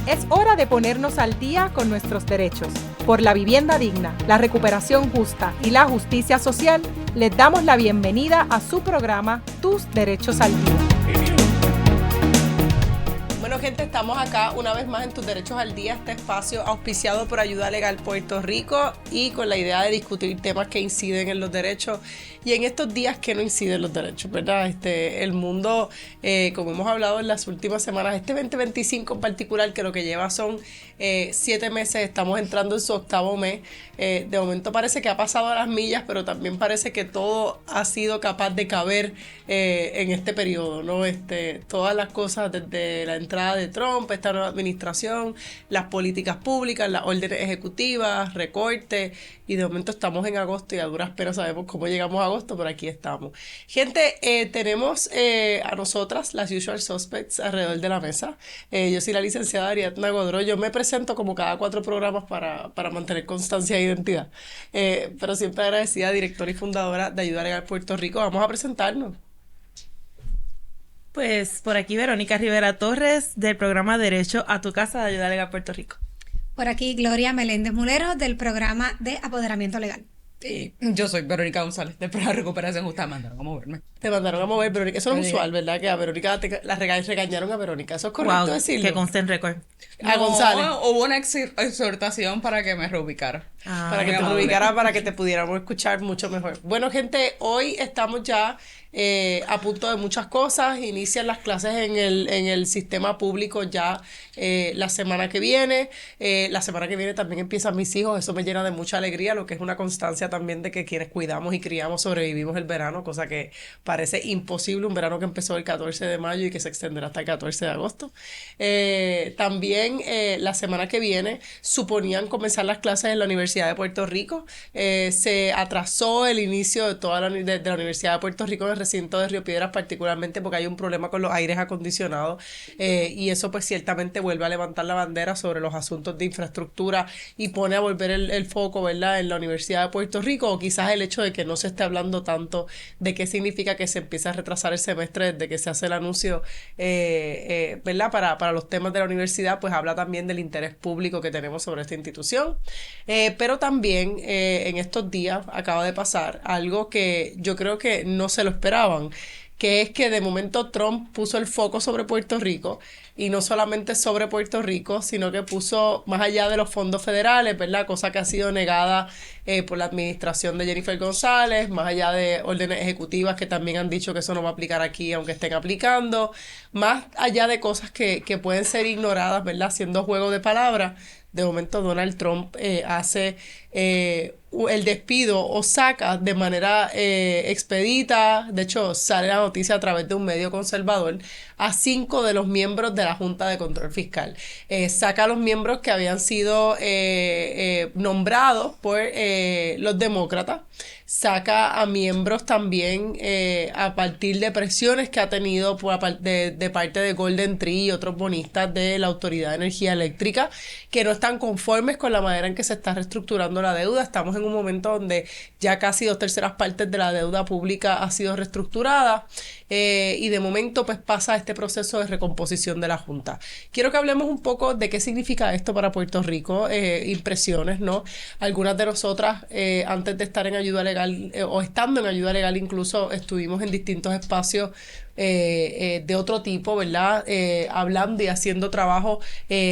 Es hora de ponernos al día con nuestros derechos. Por la vivienda digna, la recuperación justa y la justicia social, les damos la bienvenida a su programa Tus Derechos al Día. Bueno, gente, estamos acá una vez más en Tus Derechos al Día, este espacio auspiciado por Ayuda Legal Puerto Rico y con la idea de discutir temas que inciden en los derechos y en estos días que no inciden los derechos, ¿verdad? El mundo, como hemos hablado en las últimas semanas, este 2025 en particular, que lo que lleva son 7 meses, estamos entrando en su 8º mes. De momento parece que ha pasado a las millas, pero también parece que todo ha sido capaz de caber en este periodo, ¿no? Todas las cosas desde la entrada de Trump, esta nueva administración, las políticas públicas, las órdenes ejecutivas, recortes, y de momento estamos en agosto y a duras penas sabemos cómo llegamos a agosto, pero aquí estamos. Gente, tenemos a nosotras, las usual suspects, alrededor de la mesa. Yo soy la licenciada Ariadna Godró. Yo me presento como cada 4 programas para mantener constancia e identidad. Pero siempre agradecida, directora y fundadora de Ayuda Legal Puerto Rico. Vamos a presentarnos. Pues por aquí Verónica Rivera Torres, del programa Derecho a tu Casa de Ayuda Legal Puerto Rico. Por aquí Gloria Meléndez Mulero, del programa de Apoderamiento Legal. Yo soy Verónica González, del programa de Recuperación Justa. Me mandaron a moverme. Te mandaron a mover, Verónica. Eso no es usual, ¿verdad? Que a Verónica la regañaron a Verónica. ¿Eso es correcto decirlo? Que conste en récord. A González. Hubo una exhortación para que me reubicara. Para que te reubicara, para que te pudiéramos escuchar mucho mejor. Bueno, gente, hoy estamos ya a punto de muchas cosas. Inician las clases en el sistema público ya la semana que viene. La semana que viene también empiezan mis hijos. Eso me llena de mucha alegría, lo que es una constancia también de que quienes cuidamos y criamos sobrevivimos el verano, cosa que parece imposible, un verano que empezó el 14 de mayo y que se extenderá hasta el 14 de agosto. También la semana que viene suponían comenzar las clases en la Universidad de Puerto Rico. Se atrasó el inicio de toda la Universidad de Puerto Rico en el recinto de Río Piedras, particularmente porque hay un problema con los aires acondicionados, y eso pues ciertamente vuelve a levantar la bandera sobre los asuntos de infraestructura y pone a volver el foco, ¿verdad?, en la Universidad de Puerto Rico, o quizás el hecho de que no se esté hablando tanto de qué significa que se empieza a retrasar el semestre desde que se hace el anuncio, ¿verdad?, para los temas de la universidad, pues habla también del interés público que tenemos sobre esta institución. Pero también en estos días acaba de pasar algo que yo creo que no se lo esperaban, que es que de momento Trump puso el foco sobre Puerto Rico, y no solamente sobre Puerto Rico, sino que puso más allá de los fondos federales, ¿verdad?, cosa que ha sido negada por la administración de Jennifer González, más allá de órdenes ejecutivas que también han dicho que eso no va a aplicar aquí aunque estén aplicando, más allá de cosas que pueden ser ignoradas, ¿verdad?, haciendo juego de palabras. De momento Donald Trump hace el despido o saca de manera expedita, de hecho sale la noticia a través de un medio conservador, a 5 de los miembros de la Junta de Control Fiscal. Saca a los miembros que habían sido nombrados por los demócratas, saca a miembros también a partir de presiones que ha tenido de parte de Golden Tree y otros bonistas de la Autoridad de Energía Eléctrica, que no están conformes con la manera en que se está reestructurando la deuda. Estamos en un momento donde ya casi 2/3 partes de la deuda pública ha sido reestructurada, y de momento pues pasa este proceso de recomposición de la Junta. Quiero que hablemos un poco de qué significa esto para Puerto Rico, impresiones, ¿no? Algunas de nosotras, antes de estar en Ayuda Legal, o estando en Ayuda Legal incluso, estuvimos en distintos espacios de otro tipo, ¿verdad? Hablando y haciendo trabajo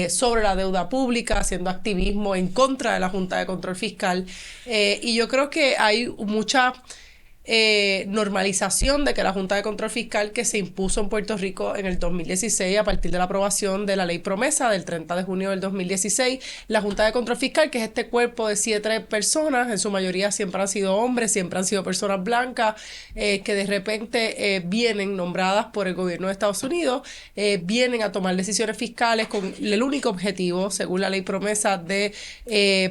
sobre la deuda pública, haciendo activismo en contra de la Junta de Control Fiscal, y yo creo que hay mucha normalización de que la Junta de Control Fiscal, que se impuso en Puerto Rico en el 2016 a partir de la aprobación de la Ley Promesa del 30 de junio del 2016, la Junta de Control Fiscal, que es este cuerpo de 7 personas, en su mayoría siempre han sido hombres, siempre han sido personas blancas, que de repente vienen nombradas por el gobierno de Estados Unidos, vienen a tomar decisiones fiscales con el único objetivo, según la Ley Promesa, de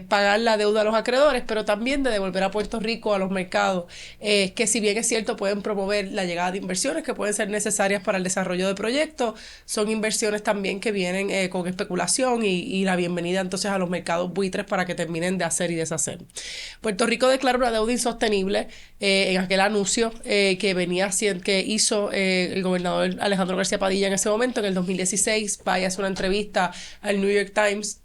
pagar la deuda a los acreedores, pero también de devolver a Puerto Rico a los mercados que si bien es cierto pueden promover la llegada de inversiones que pueden ser necesarias para el desarrollo de proyectos, son inversiones también que vienen con especulación y la bienvenida entonces a los mercados buitres para que terminen de hacer y deshacer. Puerto Rico declaró una deuda insostenible en aquel anuncio que hizo el gobernador Alejandro García Padilla en ese momento, en el 2016. Vaya a hacer una entrevista al New York Times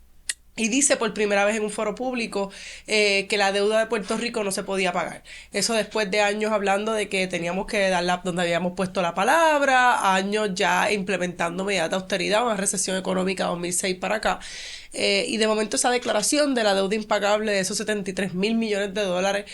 y dice por primera vez en un foro público que la deuda de Puerto Rico no se podía pagar. Eso después de años hablando de que teníamos que darla donde habíamos puesto la palabra, años ya implementando medidas de austeridad, una recesión económica 2006 para acá. Y de momento esa declaración de la deuda impagable de esos 73,000 millones de dólares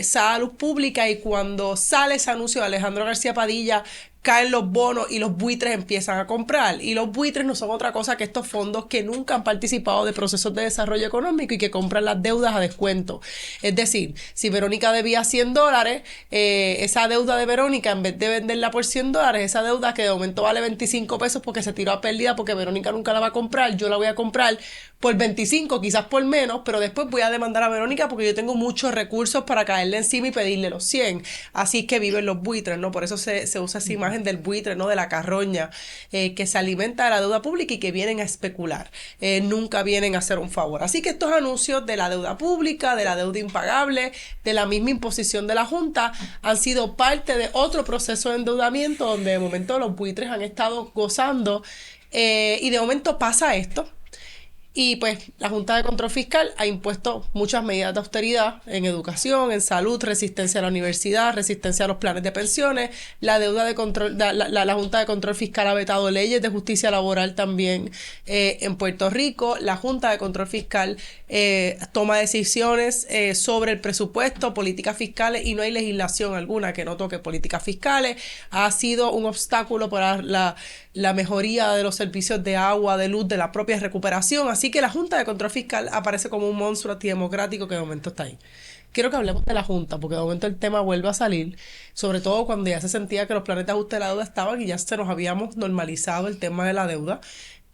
sale a luz pública, y cuando sale ese anuncio de Alejandro García Padilla, caen los bonos y los buitres empiezan a comprar. Y los buitres no son otra cosa que estos fondos que nunca han participado de procesos de desarrollo económico y que compran las deudas a descuento. Es decir, si Verónica debía $100, esa deuda de Verónica, en vez de venderla por $100, esa deuda que de momento vale 25 pesos porque se tiró a pérdida porque Verónica nunca la va a comprar, yo la voy a comprar por 25, quizás por menos, pero después voy a demandar a Verónica porque yo tengo muchos recursos para caerle encima y pedirle los 100. Así es que viven los buitres, ¿no? Por eso se usa esa imagen del buitre, ¿no? De la carroña, que se alimenta de la deuda pública y que vienen a especular. Nunca vienen a hacer un favor. Así que estos anuncios de la deuda pública, de la deuda impagable, de la misma imposición de la Junta, han sido parte de otro proceso de endeudamiento donde de momento los buitres han estado gozando, y de momento pasa esto. Y pues la Junta de Control Fiscal ha impuesto muchas medidas de austeridad en educación, en salud, resistencia a la universidad, resistencia a los planes de pensiones. La Junta de Control Fiscal ha vetado leyes de justicia laboral también en Puerto Rico. La Junta de Control Fiscal toma decisiones sobre el presupuesto, políticas fiscales, y no hay legislación alguna que no toque políticas fiscales. Ha sido un obstáculo para la mejoría de los servicios de agua, de luz, de la propia recuperación. Así que la Junta de Control Fiscal aparece como un monstruo antidemocrático que de momento está ahí. Quiero que hablemos de la Junta, porque de momento el tema vuelve a salir, sobre todo cuando ya se sentía que los planes de ajuste de la deuda estaban y ya se nos habíamos normalizado el tema de la deuda.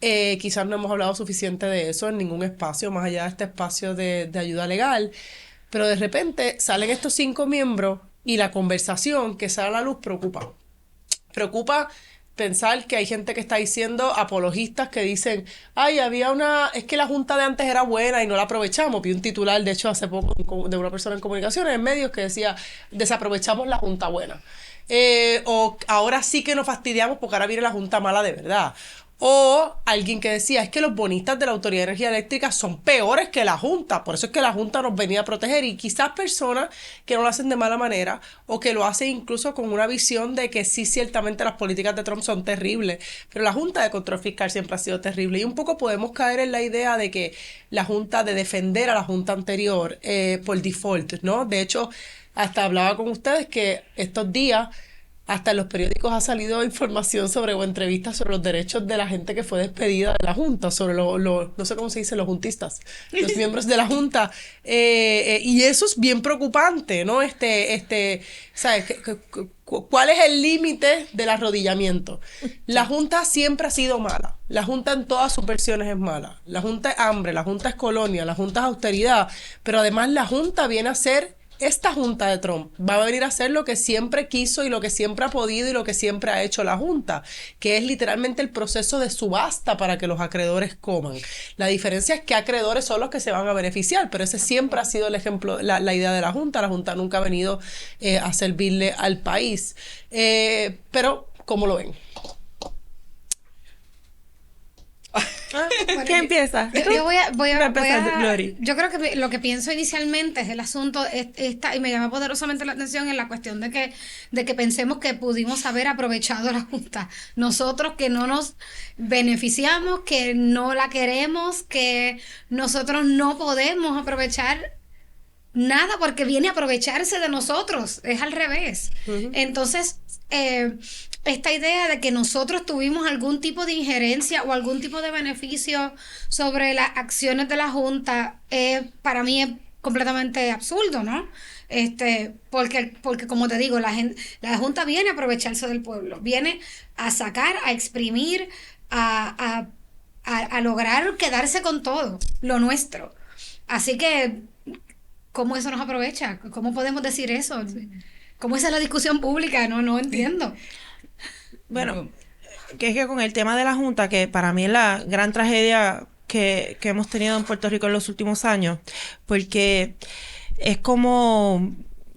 Quizás no hemos hablado suficiente de eso en ningún espacio, más allá de este espacio de ayuda legal, pero de repente salen estos 5 miembros y la conversación que sale a la luz preocupa. Preocupa pensar que hay gente que está diciendo, apologistas que dicen, es que la Junta de antes era buena y no la aprovechamos. Vi un titular, de hecho, hace poco de una persona en comunicaciones, en medios, que decía, desaprovechamos la Junta buena. O ahora sí que nos fastidiamos porque ahora viene la Junta mala de verdad. O alguien que decía, es que los bonistas de la Autoridad de Energía Eléctrica son peores que la Junta, por eso es que la Junta nos venía a proteger. Y quizás personas que no lo hacen de mala manera o que lo hacen incluso con una visión de que sí, ciertamente las políticas de Trump son terribles, pero la Junta de Control Fiscal siempre ha sido terrible. Y un poco podemos caer en la idea de que la Junta, de defender a la Junta anterior por default, ¿no? De hecho, hasta hablaba con ustedes que estos días hasta en los periódicos ha salido información o entrevistas sobre los derechos de la gente que fue despedida de la Junta, sobre no sé cómo se dice, los juntistas, los miembros de la Junta. Y eso es bien preocupante, ¿no? ¿Sabes? ¿Cuál es el límite del arrodillamiento? La Junta siempre ha sido mala. La Junta en todas sus versiones es mala. La Junta es hambre, la Junta es colonia, la Junta es austeridad, pero además la Junta viene a ser... Esta Junta de Trump va a venir a hacer lo que siempre quiso y lo que siempre ha podido y lo que siempre ha hecho la Junta, que es literalmente el proceso de subasta para que los acreedores coman. La diferencia es que acreedores son los que se van a beneficiar, pero ese siempre ha sido el ejemplo, la idea de la Junta. La Junta nunca ha venido a servirle al país. Pero, ¿cómo lo ven? ¿Quién empieza? Yo creo que lo que pienso inicialmente es el asunto y me llama poderosamente la atención en la cuestión de que pensemos que pudimos haber aprovechado la Junta. Nosotros que no nos beneficiamos, que no la queremos, que nosotros no podemos aprovechar nada porque viene a aprovecharse de nosotros. Es al revés. Uh-huh. Entonces, esta idea de que nosotros tuvimos algún tipo de injerencia o algún tipo de beneficio sobre las acciones de la Junta, para mí es completamente absurdo, ¿no? Porque como te digo, la Junta viene a aprovecharse del pueblo, viene a sacar, a exprimir, a lograr quedarse con todo lo nuestro. Así que, ¿cómo eso nos aprovecha? ¿Cómo podemos decir eso? ¿Cómo es la discusión pública? No entiendo. Bueno, que es que con el tema de la Junta, que para mí es la gran tragedia que hemos tenido en Puerto Rico en los últimos años, porque es como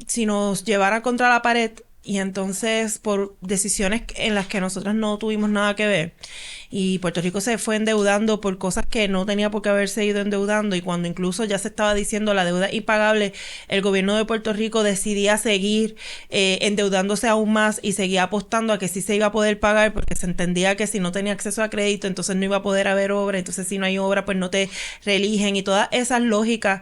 si nos llevara contra la pared y entonces por decisiones en las que nosotros no tuvimos nada que ver y Puerto Rico se fue endeudando por cosas que no tenía por qué haberse ido endeudando, y cuando incluso ya se estaba diciendo la deuda impagable, el gobierno de Puerto Rico decidía seguir endeudándose aún más y seguía apostando a que sí se iba a poder pagar, porque se entendía que si no tenía acceso a crédito entonces no iba a poder haber obra, entonces si no hay obra pues no te reeligen, y todas esas lógicas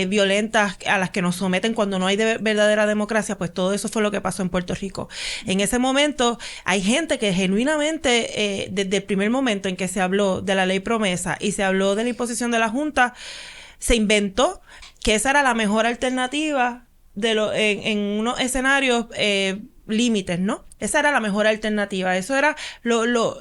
violentas a las que nos someten cuando no hay verdadera democracia, pues todo eso fue lo que pasó en Puerto Rico. En ese momento hay gente que genuinamente desde el primer momento en que se habló de la ley promesa y se habló de la imposición de la Junta, se inventó que esa era la mejor alternativa en unos escenarios límites, ¿no? Esa era la mejor alternativa. Eso era lo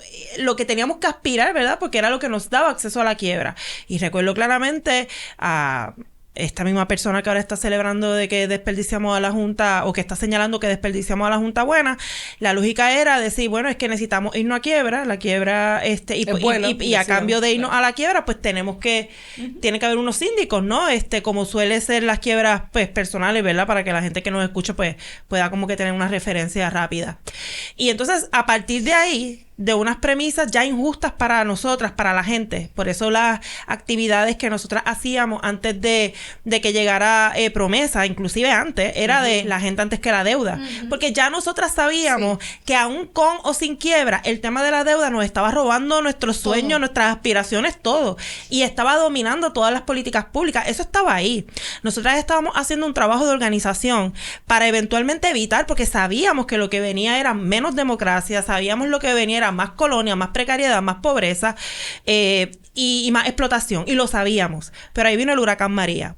que teníamos que aspirar, ¿verdad? Porque era lo que nos daba acceso a la quiebra. Y recuerdo claramente a esta misma persona que ahora está celebrando de que desperdiciamos a la Junta, o que está señalando que desperdiciamos a la Junta buena, la lógica era decir, bueno, es que necesitamos irnos a quiebra, la quiebra, y a cambio de irnos a la quiebra, pues tiene que haber unos síndicos, ¿no? Como suele ser las quiebras, pues, personales, ¿verdad? Para que la gente que nos escucha, pues, pueda como que tener una referencia rápida. Y entonces, a partir de ahí, de unas premisas ya injustas para nosotras, para la gente. Por eso las actividades que nosotras hacíamos antes de que llegara promesa, inclusive antes, era de la gente antes que la deuda. Porque ya nosotras sabíamos que aún con o sin quiebra, el tema de la deuda nos estaba robando nuestros sueños, nuestras aspiraciones, todo. Y estaba dominando todas las políticas públicas. Eso estaba ahí. Nosotras estábamos haciendo un trabajo de organización para eventualmente evitar, porque sabíamos que lo que venía era menos democracia, sabíamos lo que venía era más colonia, más precariedad, más pobreza y más explotación, y lo sabíamos, pero ahí vino el huracán María.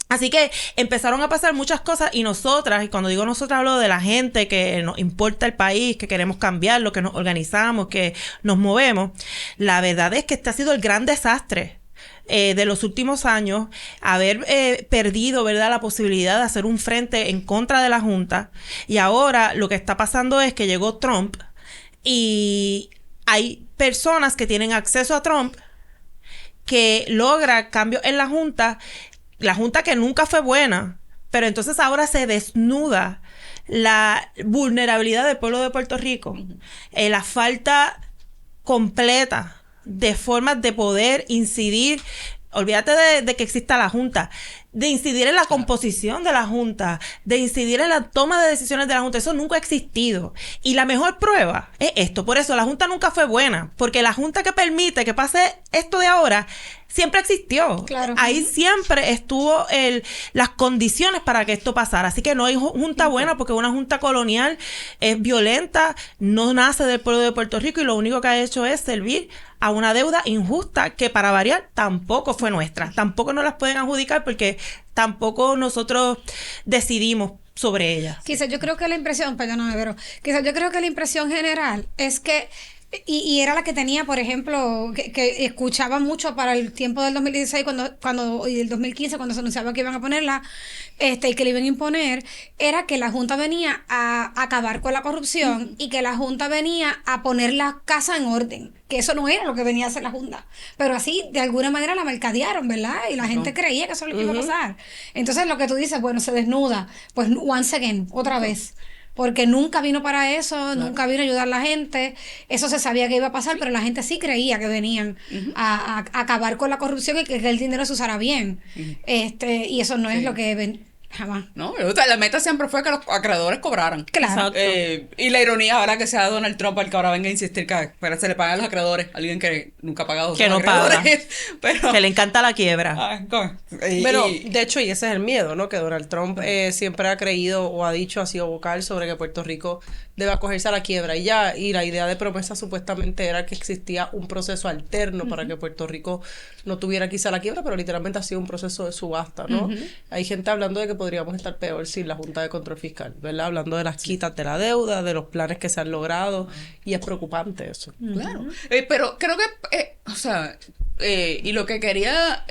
Así que empezaron a pasar muchas cosas, y nosotras, y cuando digo nosotras hablo de la gente que nos importa el país, que queremos cambiarlo, que nos organizamos, que nos movemos. La verdad es que este ha sido el gran desastre de los últimos años, haber perdido, ¿verdad?, la posibilidad de hacer un frente en contra de la Junta. Y ahora lo que está pasando es que llegó Trump, y hay personas que tienen acceso a Trump que logra cambios en la Junta que nunca fue buena, pero entonces ahora se desnuda la vulnerabilidad del pueblo de Puerto Rico, la falta completa de formas de poder incidir. Olvídate de que exista la Junta, de incidir en la composición de la Junta, de incidir en la toma de decisiones de la Junta. Eso nunca ha existido. Y la mejor prueba es esto. Por eso la Junta nunca fue buena, porque la Junta que permite que pase esto de ahora siempre existió. Claro. Ahí siempre estuvo las condiciones para que esto pasara. Así que no hay Junta buena, porque una Junta colonial es violenta, no nace del pueblo de Puerto Rico, y lo único que ha hecho es servir a una deuda injusta que, para variar, tampoco fue nuestra. Tampoco nos las pueden adjudicar porque tampoco nosotros decidimos sobre ellas. Quizás yo creo que la impresión, perdóname, pero quizás yo creo que la impresión general es que, y era la que tenía, por ejemplo, que escuchaba mucho para el tiempo del 2016 y el 2015, cuando se anunciaba que iban a ponerla, y que le iban a imponer, era que la Junta venía a acabar con la corrupción y que la Junta venía a poner la casa en orden, que eso no era lo que venía a hacer la Junta, pero así de alguna manera la mercadearon, ¿verdad? Y la gente creía que eso es lo que iba a pasar. Entonces lo que tú dices, bueno, se desnuda, pues once again, otra vez. Porque nunca vino para eso, nunca vino a ayudar a la gente. Eso se sabía que iba a pasar, pero la gente sí creía que venían a acabar con la corrupción y que el dinero se usara bien. Y eso no es lo que jamás. No, la meta siempre fue que los acreedores cobraran. Claro. Y la ironía ahora que sea Donald Trump el que ahora venga a insistir que se le pagan a los acreedores, alguien que nunca ha pagado. Que no paga. Pero, que le encanta la quiebra. Pero, de hecho, y ese es el miedo, ¿no? Que Donald Trump siempre ha creído o ha dicho, ha sido vocal sobre que Puerto Rico debe acogerse a la quiebra. Y la idea de promesa supuestamente era que existía un proceso alterno para que Puerto Rico no tuviera quizá la quiebra, pero literalmente ha sido un proceso de subasta, ¿no? Hay gente hablando de que podríamos estar peor sin la Junta de Control Fiscal, ¿verdad? Hablando de las quitas de la deuda, de los planes que se han logrado, y es preocupante eso. Claro. Pero creo que, y lo que quería,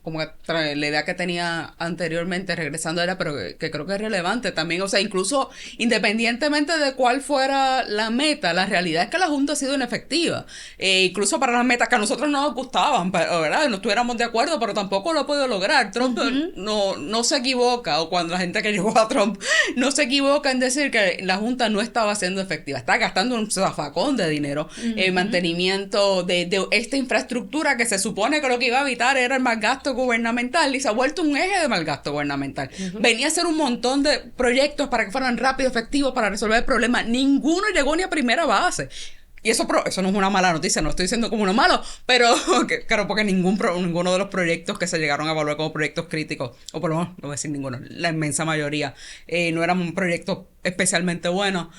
como que la idea que tenía anteriormente, regresando a ella, pero que creo que es relevante también. O sea, incluso independientemente de cuál fuera la meta, la realidad es que la Junta ha sido inefectiva. Incluso para las metas que a nosotros no nos gustaban, pero, ¿verdad? No estuviéramos de acuerdo, pero tampoco lo ha podido lograr. Trump no se equivoca, o cuando la gente que llegó a Trump no se equivoca en decir que la Junta no estaba siendo efectiva. Está gastando un zafacón de dinero en mantenimiento de esta infraestructura que se supone que lo que iba a evitar era el mal gasto gubernamental, y se ha vuelto un eje de mal gasto gubernamental. Venía a hacer un montón de proyectos para que fueran rápidos, efectivos, para resolver el problema. Ninguno llegó ni a primera base. Y eso no es una mala noticia, no estoy diciendo como uno malo, pero claro, porque ninguno de los proyectos que se llegaron a evaluar como proyectos críticos, o por lo menos, no voy a decir ninguno, la inmensa mayoría, no eran un proyecto especialmente bueno,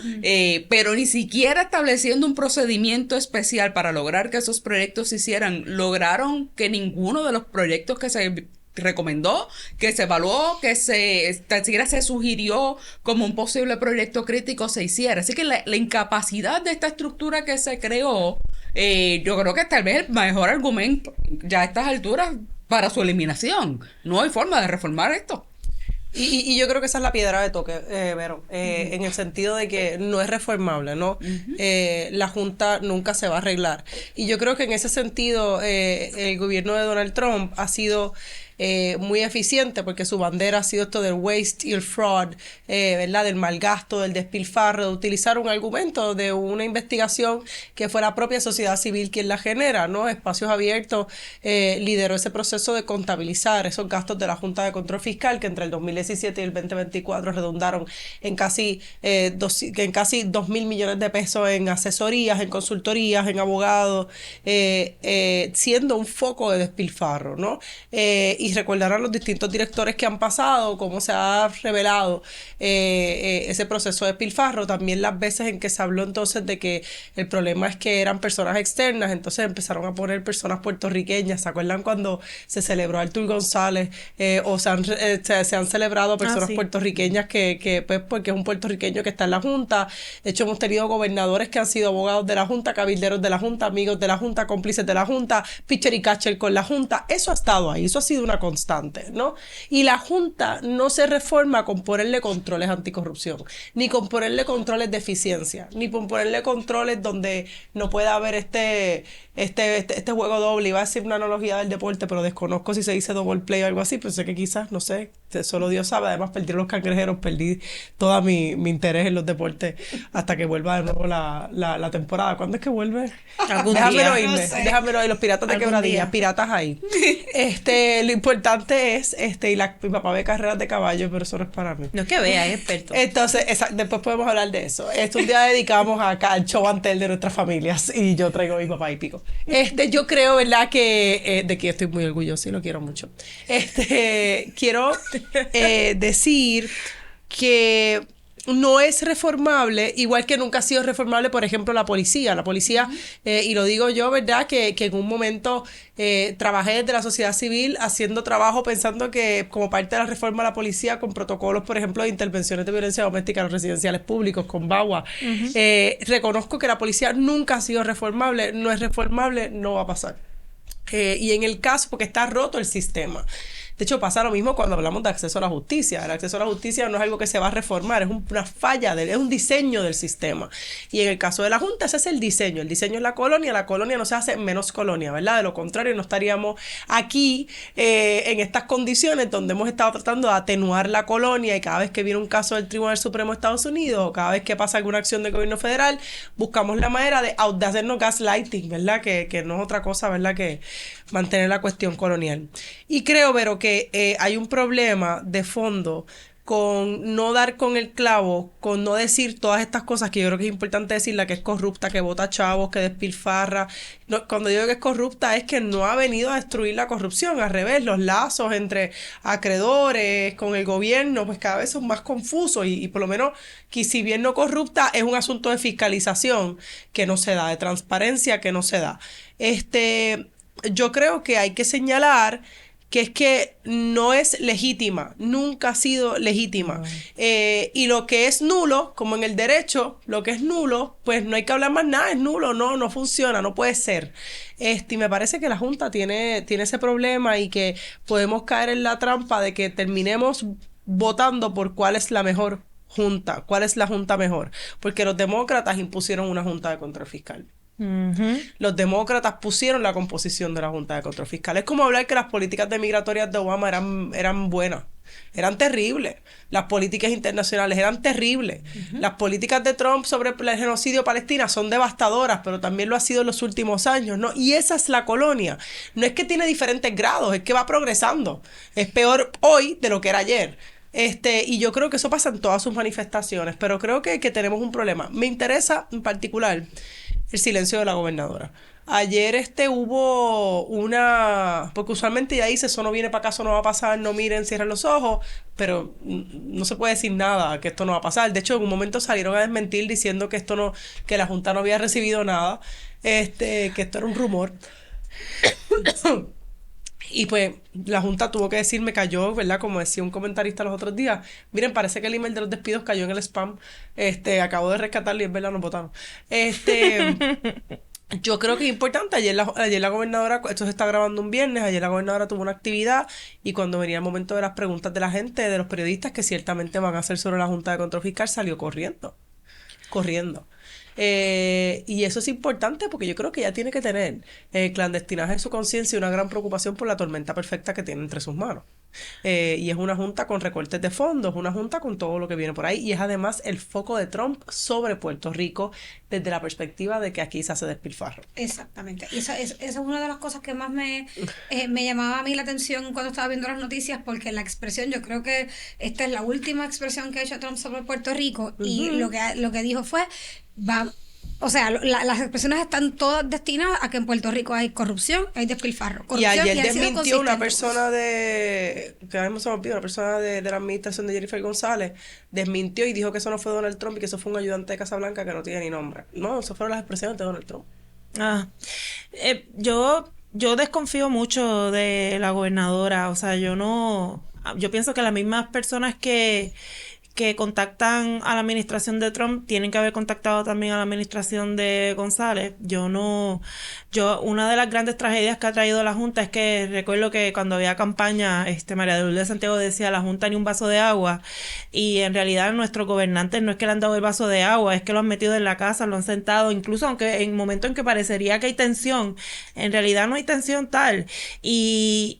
pero ni siquiera estableciendo un procedimiento especial para lograr que esos proyectos se hicieran, lograron que ninguno de los proyectos que se recomendó, que se evaluó, que siquiera se sugirió como un posible proyecto crítico se hiciera. Así que la incapacidad de esta estructura que se creó, yo creo que tal vez el mejor argumento ya a estas alturas para su eliminación. No hay forma de reformar esto. Y yo creo que esa es la piedra de toque, Vero, en el sentido de que no es reformable, ¿no? La Junta nunca se va a arreglar. Y yo creo que en ese sentido el gobierno de Donald Trump ha sido muy eficiente, porque su bandera ha sido esto del waste y el fraud, ¿verdad? Del mal gasto, del despilfarro, de utilizar un argumento de una investigación que fue la propia sociedad civil quien la genera, ¿no? Espacios Abiertos lideró ese proceso de contabilizar esos gastos de la Junta de Control Fiscal, que entre el 2017 y el 2024 redundaron en casi 2.000 millones de pesos en asesorías, en consultorías, en abogados, siendo un foco de despilfarro, ¿no? Y recordarán los distintos directores que han pasado, cómo se ha revelado ese proceso de despilfarro. También las veces en que se habló entonces de que el problema es que eran personas externas, entonces empezaron a poner personas puertorriqueñas. ¿Se acuerdan cuando se celebró a Artur González? O se han celebrado personas puertorriqueñas que pues porque es un puertorriqueño que está en la Junta. De hecho, hemos tenido gobernadores que han sido abogados de la Junta, cabilderos de la Junta, amigos de la Junta, cómplices de la Junta, pitcher y catcher con la Junta. Eso ha estado ahí, eso ha sido una constante, ¿no? Y la Junta no se reforma con ponerle controles anticorrupción, ni con ponerle controles de eficiencia, ni con ponerle controles donde no pueda haber este juego doble. Iba a decir una analogía del deporte, pero desconozco si se dice double play o algo así, pero sé que quizás, no sé, solo Dios sabe. Además, perdí los cangrejeros, perdí todo mi interés en los deportes hasta que vuelva de nuevo la temporada. ¿Cuándo es que vuelve? Déjamelo irme, no sé. Déjamelo ir, los piratas de Quebradilla, piratas ahí. Lo importante es, mi papá ve carreras de caballo, pero eso no es para mí. No es que vea, es experto. Entonces, después podemos hablar de eso. Un día dedicamos acá al show antel de nuestras familias y yo traigo a mi papá y pico. Yo creo, ¿verdad? Que de que estoy muy orgullosa y lo quiero mucho. Quiero decir que no es reformable, igual que nunca ha sido reformable, por ejemplo, la policía. La policía, y lo digo yo, ¿verdad? Que en un momento trabajé desde la sociedad civil haciendo trabajo pensando que como parte de la reforma de la policía, con protocolos, por ejemplo, de intervenciones de violencia doméstica en los residenciales públicos, con VAWA. Reconozco que la policía nunca ha sido reformable, no es reformable, no va a pasar. Y en el caso, porque está roto el sistema. De hecho, pasa lo mismo cuando hablamos de acceso a la justicia. El acceso a la justicia no es algo que se va a reformar, es una falla, es un diseño del sistema. Y en el caso de la Junta, ese es el diseño. El diseño es la colonia no se hace menos colonia, ¿verdad? De lo contrario, no estaríamos aquí en estas condiciones donde hemos estado tratando de atenuar la colonia, y cada vez que viene un caso del Tribunal Supremo de Estados Unidos, o cada vez que pasa alguna acción del gobierno federal, buscamos la manera de hacernos gaslighting, ¿verdad? Que no es otra cosa, ¿verdad? Que mantener la cuestión colonial. Y creo, Vero, que hay un problema de fondo con no dar con el clavo, con no decir todas estas cosas que yo creo que es importante decirla, que es corrupta, que vota chavos, que despilfarra. No, cuando digo que es corrupta es que no ha venido a destruir la corrupción, al revés, los lazos entre acreedores con el gobierno pues cada vez son más confusos y por lo menos que si bien no corrupta es un asunto de fiscalización que no se da, de transparencia que no se da. Yo creo que hay que señalar que es que no es legítima, nunca ha sido legítima. Y lo que es nulo, como en el derecho, lo que es nulo, pues no hay que hablar más nada, es nulo, no funciona, no puede ser. Y me parece que la Junta tiene ese problema y que podemos caer en la trampa de que terminemos votando por cuál es la mejor junta, cuál es la junta mejor, porque los demócratas impusieron una junta de control fiscal. Los demócratas pusieron la composición de la Junta de Control Fiscal. Es como hablar que las políticas migratorias de Obama eran buenas. Eran terribles. Las políticas internacionales eran terribles. Las políticas de Trump sobre el genocidio palestino son devastadoras, pero también lo ha sido en los últimos años, ¿no? Y esa es la colonia. No es que tiene diferentes grados, es que va progresando. Es peor hoy de lo que era ayer. Y yo creo que eso pasa en todas sus manifestaciones, pero creo que tenemos un problema. Me interesa en particular el silencio de la gobernadora. Ayer hubo porque usualmente ella dice, eso no viene para acá, eso no va a pasar, no miren, cierren los ojos, pero no se puede decir nada, que esto no va a pasar. De hecho, en un momento salieron a desmentir diciendo que que la Junta no había recibido nada, que esto era un rumor. Y pues la Junta tuvo que decir, me cayó, ¿verdad? Como decía un comentarista los otros días, miren, parece que el email de los despidos cayó en el spam, acabo de rescatarlo y es verdad, nos votaron. Yo creo que es importante, ayer la gobernadora, esto se está grabando un viernes, ayer la gobernadora tuvo una actividad y cuando venía el momento de las preguntas de la gente, de los periodistas que ciertamente van a hacer sobre la Junta de Control Fiscal, salió corriendo. Y eso es importante porque yo creo que ella tiene que tener clandestinaje en su conciencia y una gran preocupación por la tormenta perfecta que tiene entre sus manos. Y es una junta con recortes de fondos, una junta con todo lo que viene por ahí y es además el foco de Trump sobre Puerto Rico desde la perspectiva de que aquí se hace despilfarro. Exactamente. Y esa es una de las cosas que más me llamaba a mí la atención cuando estaba viendo las noticias, porque la expresión, yo creo que esta es la última expresión que ha hecho Trump sobre Puerto Rico y lo que dijo fue, las expresiones están todas destinadas a que en Puerto Rico hay corrupción, hay despilfarro. Y ayer desmintió una persona de la administración de Jennifer González, desmintió y dijo que eso no fue Donald Trump y que eso fue un ayudante de Casablanca que no tiene ni nombre. No, eso fueron las expresiones de Donald Trump. Yo desconfío mucho de la gobernadora, o sea, yo pienso que las mismas personas que contactan a la administración de Trump tienen que haber contactado también a la administración de González. Una de las grandes tragedias que ha traído la Junta es que recuerdo que cuando había campaña, María de Lourdes Santiago decía, la Junta ni un vaso de agua, y en realidad nuestros gobernantes no es que le han dado el vaso de agua, es que lo han metido en la casa, lo han sentado, incluso aunque en momentos en que parecería que hay tensión, en realidad no hay tensión tal, y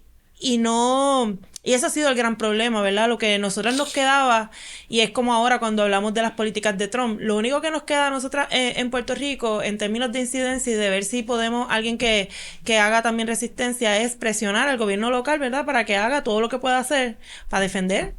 eso ha sido el gran problema, ¿verdad? Lo que a nosotras nos quedaba, y es como ahora cuando hablamos de las políticas de Trump, lo único que nos queda a nosotras en Puerto Rico, en términos de incidencia y de ver si podemos, alguien que haga también resistencia, es presionar al gobierno local, ¿verdad? Para que haga todo lo que pueda hacer para defender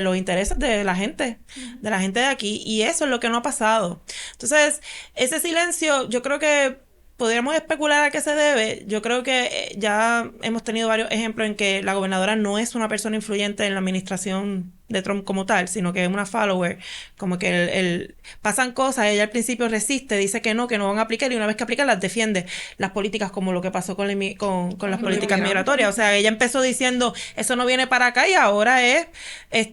los intereses de la gente de aquí, y eso es lo que no ha pasado. Entonces, ese silencio, yo creo que podríamos especular a qué se debe. Yo creo que ya hemos tenido varios ejemplos en que la gobernadora no es una persona influyente en la administración de Trump como tal, sino que es una follower, como que pasan cosas, ella al principio resiste, dice que no van a aplicar, y una vez que aplican las defiende, las políticas, como lo que pasó con las políticas migratorias. O sea, ella empezó diciendo eso no viene para acá y ahora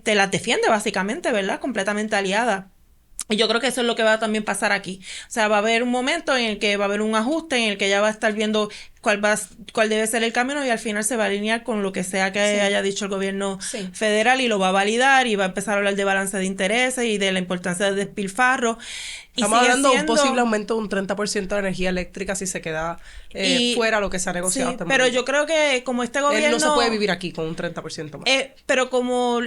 las defiende básicamente, ¿verdad? Completamente aliada. Y yo creo que eso es lo que va a también pasar aquí. O sea, va a haber un momento en el que va a haber un ajuste, en el que ella va a estar viendo cuál debe ser el camino, y al final se va a alinear con lo que sea que haya dicho el gobierno federal, y lo va a validar, y va a empezar a hablar de balance de intereses y de la importancia del despilfarro. Estamos hablando de un posible aumento de un 30% de la energía eléctrica si se queda fuera lo que se ha negociado. Pero yo creo que como este gobierno... Él no se puede vivir aquí con un 30% más. Pero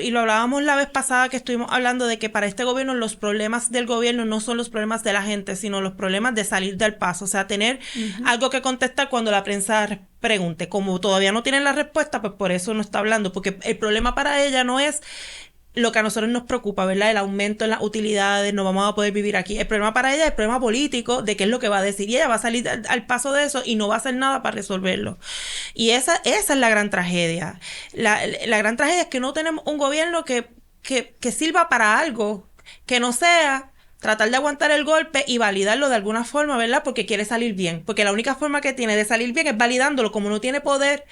y lo hablábamos la vez pasada que estuvimos hablando de que para este gobierno los problemas del gobierno no son los problemas de la gente, sino los problemas de salir del paso. O sea, tener algo que contestar cuando la prensa pregunte. Como todavía no tienen la respuesta, pues por eso no está hablando. Porque el problema para ella no es lo que a nosotros nos preocupa, ¿verdad? El aumento en las utilidades, no vamos a poder vivir aquí. El problema para ella es el problema político de qué es lo que va a decir, y ella va a salir al paso de eso y no va a hacer nada para resolverlo. Y esa es la gran tragedia. La gran tragedia es que no tenemos un gobierno que sirva para algo, que no sea tratar de aguantar el golpe y validarlo de alguna forma, ¿verdad? Porque quiere salir bien. Porque la única forma que tiene de salir bien es validándolo. Como no tiene poder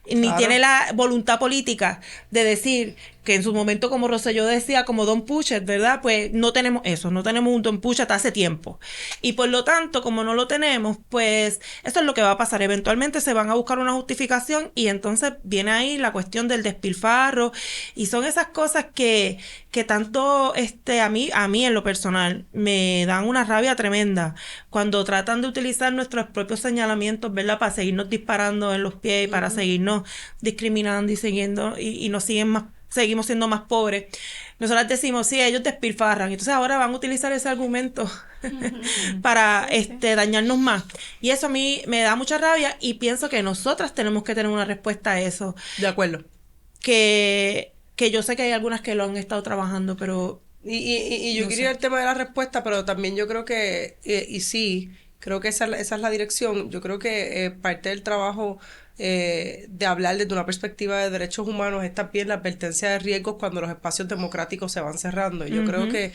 ni Claro. tiene la voluntad política de decir que en su momento, como Rosselló decía, como Don Puchet, ¿verdad? Pues no tenemos eso, no tenemos un Don Puchet hace tiempo. Y por lo tanto, como no lo tenemos, pues eso es lo que va a pasar. Eventualmente se van a buscar una justificación y entonces viene ahí la cuestión del despilfarro y son esas cosas que tanto a mí en lo personal me dan una rabia tremenda cuando tratan de utilizar nuestros propios señalamientos, ¿verdad? Para seguirnos disparando en los pies y para seguirnos discriminando y siguiendo y nos siguen más, seguimos siendo más pobres. Nosotras decimos, sí, ellos despilfarran, entonces ahora van a utilizar ese argumento para dañarnos más. Y eso a mí me da mucha rabia y pienso que nosotras tenemos que tener una respuesta a eso. De acuerdo. Que yo sé que hay algunas que lo han estado trabajando, pero... Y yo no quería sé. el tema de la respuesta, pero también yo creo que, y sí, creo que esa es la dirección. Yo creo que parte del trabajo de hablar desde una perspectiva de derechos humanos es también la advertencia de riesgos cuando los espacios democráticos se van cerrando. Y yo creo que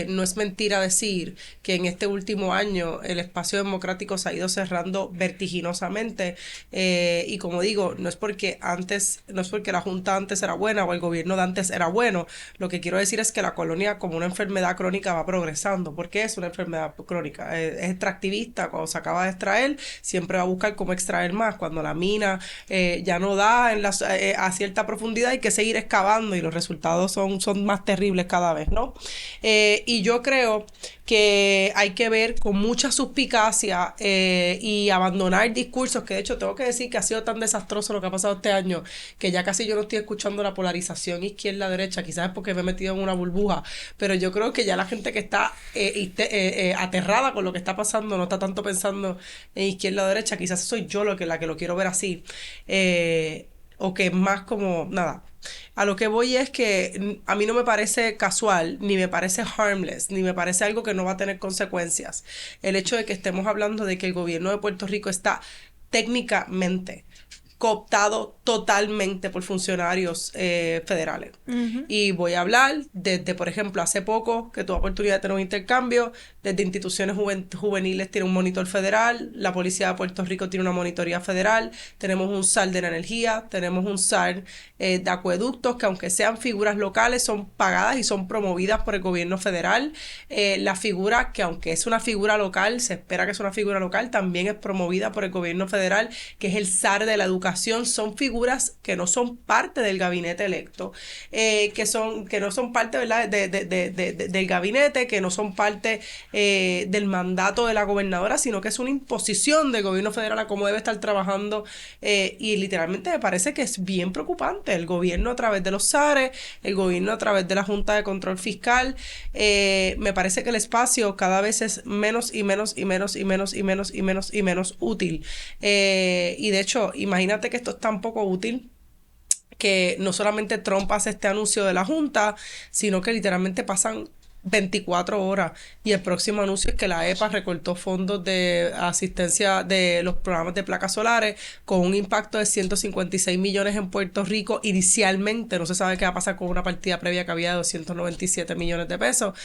no es mentira decir que en este último año el espacio democrático se ha ido cerrando vertiginosamente. Y como digo, no es porque la Junta antes era buena o el gobierno de antes era bueno. Lo que quiero decir es que la colonia, como una enfermedad crónica, va progresando. ¿Por qué es una enfermedad crónica? Es extractivista. Cuando se acaba de extraer, siempre va a buscar cómo extraer más. Cuando la mina ya no da a cierta profundidad, hay que seguir excavando y los resultados son más terribles cada vez, ¿no? Y yo creo que hay que ver con mucha suspicacia y abandonar discursos que de hecho tengo que decir que ha sido tan desastroso lo que ha pasado este año que ya casi yo no estoy escuchando la polarización izquierda-derecha, quizás es porque me he metido en una burbuja, pero yo creo que ya la gente que está aterrada con lo que está pasando no está tanto pensando en izquierda-derecha, quizás soy yo la que lo quiero ver así, o que más como, nada. A lo que voy es que a mí no me parece casual, ni me parece harmless, ni me parece algo que no va a tener consecuencias. El hecho de que estemos hablando de que el gobierno de Puerto Rico está técnicamente cooptado totalmente por funcionarios federales. Y voy a hablar desde, por ejemplo, hace poco que tuve oportunidad de tener un intercambio, desde instituciones juveniles tiene un monitor federal, la Policía de Puerto Rico tiene una monitoría federal, tenemos un SAR de la energía, tenemos un SAR de acueductos, que aunque sean figuras locales, son pagadas y son promovidas por el gobierno federal. La figura, que aunque es una figura local, se espera que es una figura local, también es promovida por el gobierno federal, que es el SAR de la educación. Son figuras que no son parte del gabinete electo, que no son parte, ¿verdad?, del gabinete, que no son parte del mandato de la gobernadora, sino que es una imposición del gobierno federal a cómo debe estar trabajando, y literalmente me parece que es bien preocupante. El gobierno a través de los SARES, el gobierno a través de la Junta de Control Fiscal, me parece que el espacio cada vez es menos y menos y menos y menos y menos y menos y menos útil, y de hecho, imagínate que esto es tan poco útil que no solamente Trump hace este anuncio de la Junta, sino que literalmente pasan 24 horas y el próximo anuncio es que la EPA recortó fondos de asistencia de los programas de placas solares con un impacto de 156 millones en Puerto Rico. Inicialmente no se sabe qué va a pasar con una partida previa que había de 297 millones de pesos.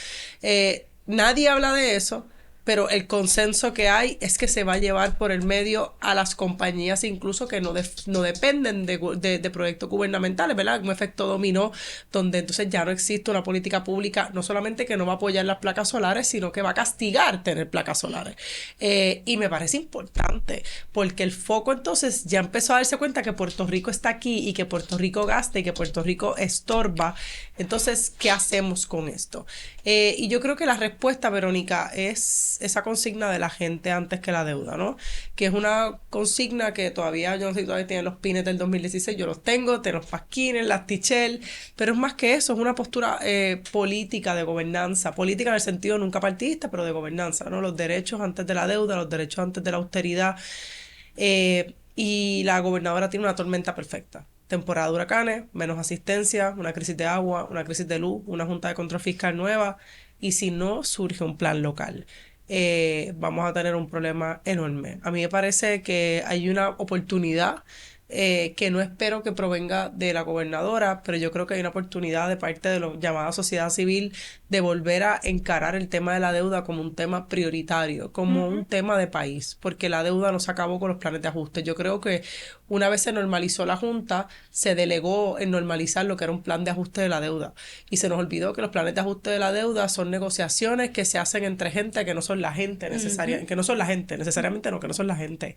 Nadie habla de eso, pero el consenso que hay es que se va a llevar por el medio a las compañías incluso que no dependen de proyectos gubernamentales, ¿verdad? Un efecto dominó donde entonces ya no existe una política pública, no solamente que no va a apoyar las placas solares, sino que va a castigar tener placas solares. Y me parece importante porque el foco entonces ya empezó a darse cuenta que Puerto Rico está aquí y que Puerto Rico gasta y que Puerto Rico estorba. Entonces, ¿qué hacemos con esto? Y yo creo que la respuesta, Verónica, es esa consigna de la gente antes que la deuda, ¿no? Que es una consigna que todavía, yo no sé si todavía tienen los pines del 2016, yo los tengo los pasquines, las tichel, pero es más que eso, es una postura política de gobernanza, política en el sentido nunca partidista, pero de gobernanza, ¿no? Los derechos antes de la deuda, los derechos antes de la austeridad, y la gobernadora tiene una tormenta perfecta. Temporada de huracanes, menos asistencia, una crisis de agua, una crisis de luz, una junta de control fiscal nueva, y si no surge un plan local, vamos a tener un problema enorme. A mí me parece que hay una oportunidad que no espero que provenga de la gobernadora, pero yo creo que hay una oportunidad de parte de la llamada sociedad civil de volver a encarar el tema de la deuda como un tema prioritario, como un tema de país, porque la deuda no se acabó con los planes de ajuste. Yo creo que una vez se normalizó la Junta, se delegó en normalizar lo que era un plan de ajuste de la deuda, y se nos olvidó que los planes de ajuste de la deuda son negociaciones que se hacen entre gente que no son la gente necesariamente, que no son la gente, necesariamente no, que no son la gente,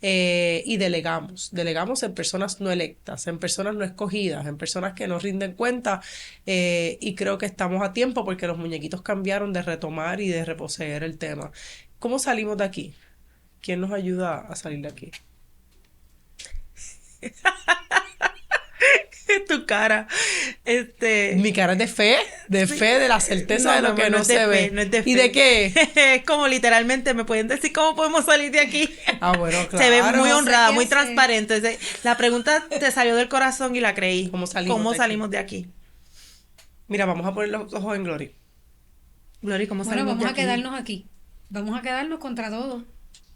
y delegamos en personas no electas, en personas no escogidas, en personas que no rinden cuenta, y creo que estamos a tiempo porque los muñequitos cambiaron de retomar y de reposeer el tema. ¿Cómo salimos de aquí? ¿Quién nos ayuda a salir de aquí? Tu cara. Mi cara es de fe, de la certeza de lo que no se ve. No es de fe. ¿Y de qué? Es como literalmente, ¿me pueden decir cómo podemos salir de aquí? Ah, bueno, claro. Se ve muy honrada, qué muy hacer. transparente. La pregunta te salió del corazón y la creí. ¿Cómo salimos de aquí? Mira, vamos a poner los ojos en Glory. Glory, ¿cómo Bueno, salimos vamos de a aquí? quedarnos aquí. Vamos a quedarnos contra todo.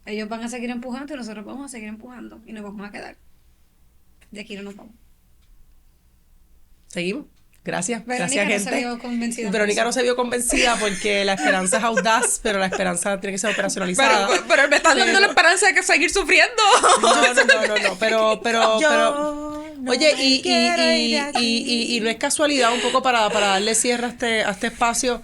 Ellos van a seguir empujando y nosotros vamos a seguir empujando. Y nos vamos a quedar. De aquí no nos vamos. ¿Seguimos? Gracias, Verónica gracias, no gente. se vio convencida. Verónica no se vio convencida porque la esperanza es audaz, pero la esperanza tiene que ser operacionalizada. Pero me estás dando la esperanza de que seguir sufriendo. No, pero No oye, me quiero ir de aquí. y no es casualidad, un poco para darle cierre a este espacio,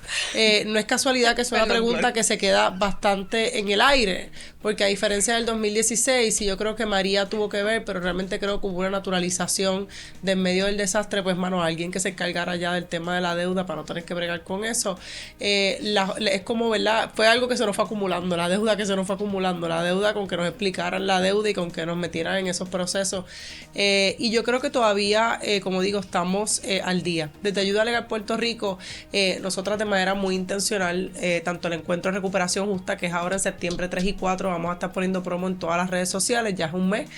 no es casualidad que es una pregunta que se queda bastante en el aire, porque a diferencia del 2016, y yo creo que María tuvo que ver, pero realmente creo que hubo una naturalización de en medio del desastre, pues mano, alguien que se encargara ya del tema de la deuda para no tener que bregar con eso, es como, ¿verdad? Fue algo que se nos fue acumulando, la deuda que se nos fue acumulando, la deuda con que nos explicaran la deuda y con que nos metieran en esos procesos, y yo creo que todavía, como digo, estamos al día. Desde Ayuda Legal Puerto Rico, nosotras de manera muy intencional, tanto el Encuentro de Recuperación Justa, que es ahora en septiembre 3 y 4, vamos a estar poniendo promo en todas las redes sociales, ya es un mes,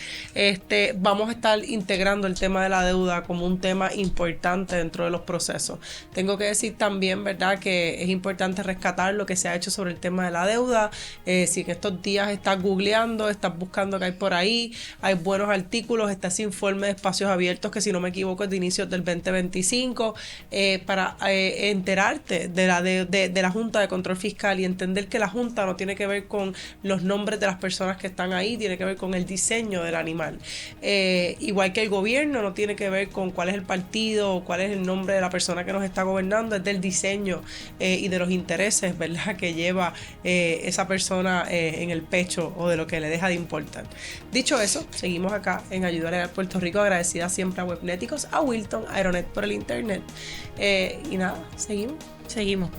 vamos a estar integrando el tema de la deuda como un tema importante dentro de los procesos. Tengo que decir también, ¿verdad?, que es importante rescatar lo que se ha hecho sobre el tema de la deuda. Si en estos días estás googleando, estás buscando qué hay por ahí, hay buenos artículos, está ese informe de espacios abiertos que, si no me equivoco, es de inicios del 2025, para enterarte de la Junta de Control Fiscal y entender que la Junta no tiene que ver con los nombres de las personas que están ahí, tiene que ver con el diseño del animal. Igual que el gobierno no tiene que ver con cuál es el partido o cuál es el nombre de la persona que nos está gobernando, es del diseño y de los intereses, ¿verdad?, que lleva esa persona en el pecho o de lo que le deja de importar. Dicho eso, seguimos acá en Ayuda Legal Puerto Rico, agradecida siempre a Webnéticos, a Wilton, a Aeronet por el internet, y nada, seguimos.